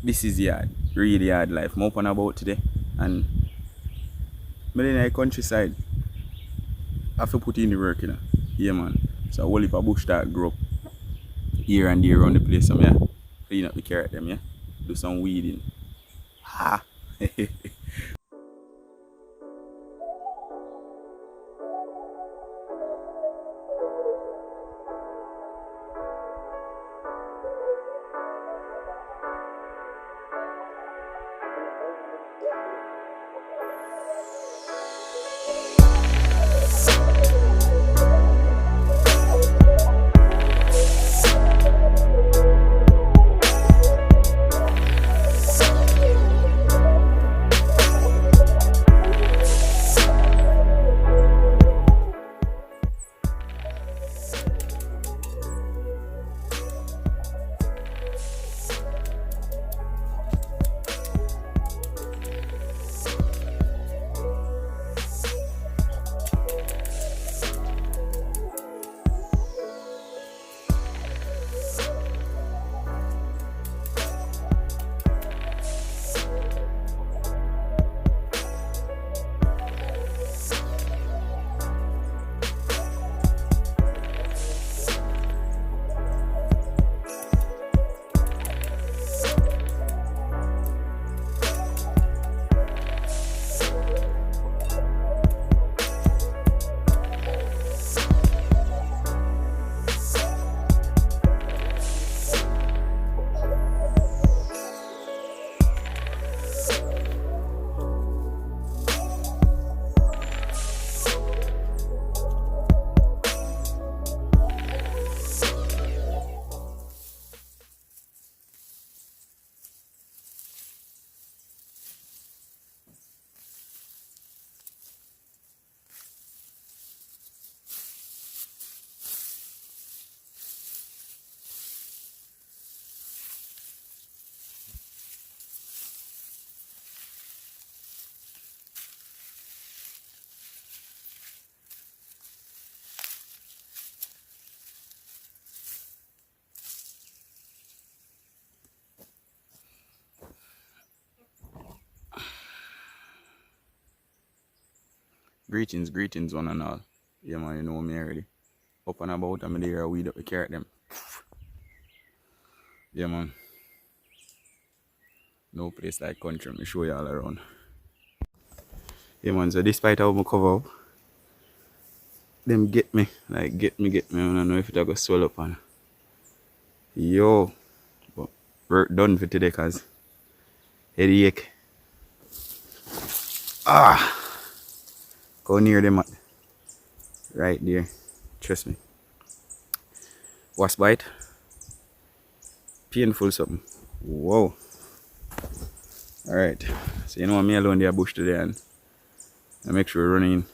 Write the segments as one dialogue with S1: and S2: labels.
S1: this is yard, really hard life. I'm up and about today, and I'm in the countryside. I have to put in the work, you know. Yeah, man. So a whole heap of bush that grow up here and there around the place. So, yeah, clean up the carrot them, yeah. Do some weeding. Ha! Greetings, one and all. Yeah, man, you know me already. Up and about, I'm there, weed up the carrot them. Yeah, man. No place like country, me show you all around. Yeah, man, so despite how I cover up, them get me. Like, get me. I don't know if it'll go swell up on. Yo. But work done for today, cause headache. Go near them. Right there. Trust me. Wasp bite. Painful something. Whoa. Alright. So you know me alone there bush today, and I make sure we're running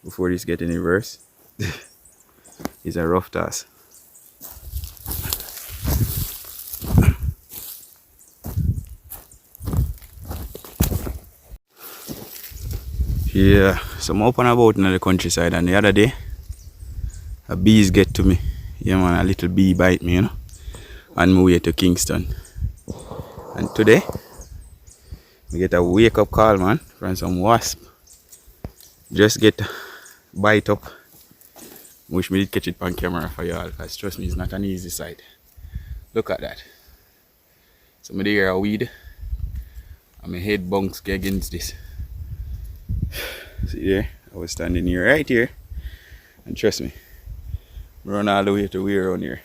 S1: before this get any worse. It's a rough task. Yeah, so I'm up and about in the countryside, and the other day a bees get to me. Yeah, man, a little bee bite me, you know, on my way to Kingston. And today we get a wake up call, man, from some wasp. Just get bite up. Wish me did catch it on camera for y'all, because trust me, it's not an easy sight. Look at that. So me there a weed, and my head bunks against this. See there, I was standing here, right here, and trust me, I run all the way to way around here.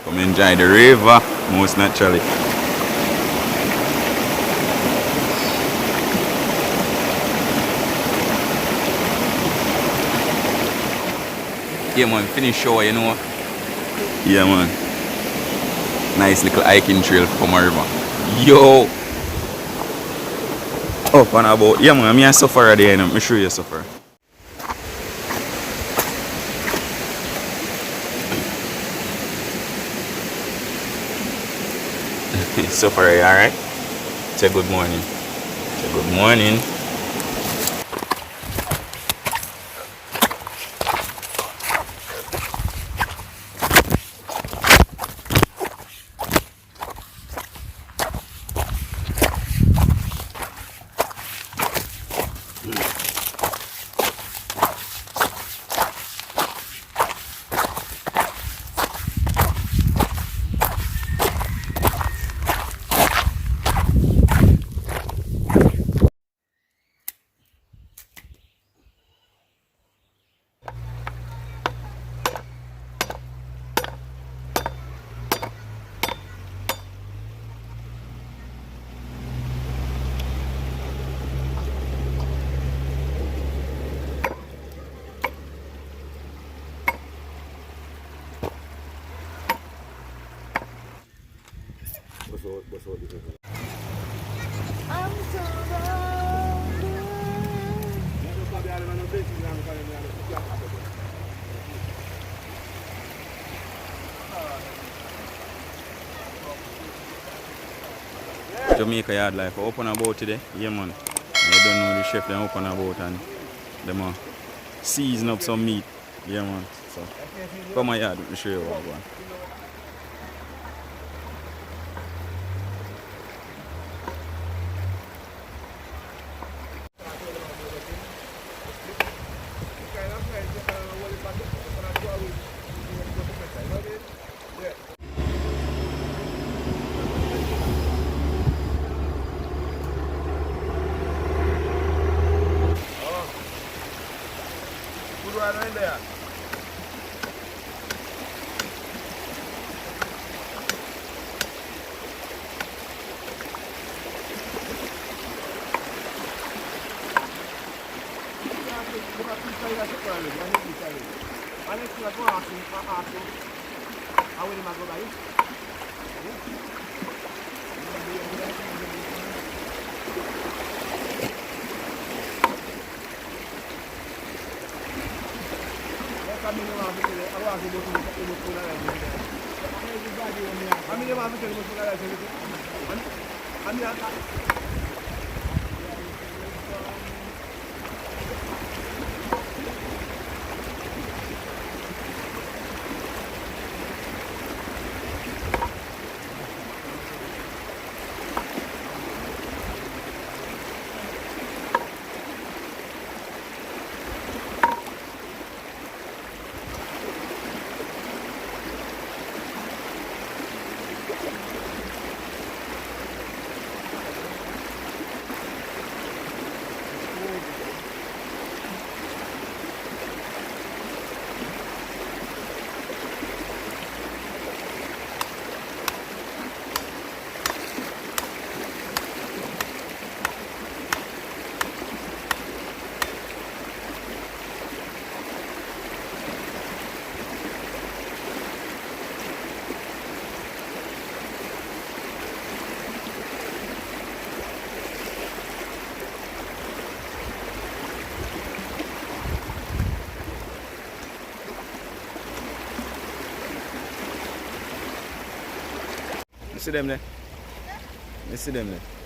S1: Come enjoy the river, most naturally. Yeah, man, finish shower, you know. Yeah, man. Nice little hiking trail from a river. Yo! Up and about. Yeah, man, I'm a sufferer there, you know. I'm sure you suffer. supper, alright? Say good morning. Say good morning. Jamaica Yard Life open a boat today, yeah man. I don't know the chef they open a boat and them season up some meat, yeah man. So come on yard, let me show you what one. You see them there? You see them there?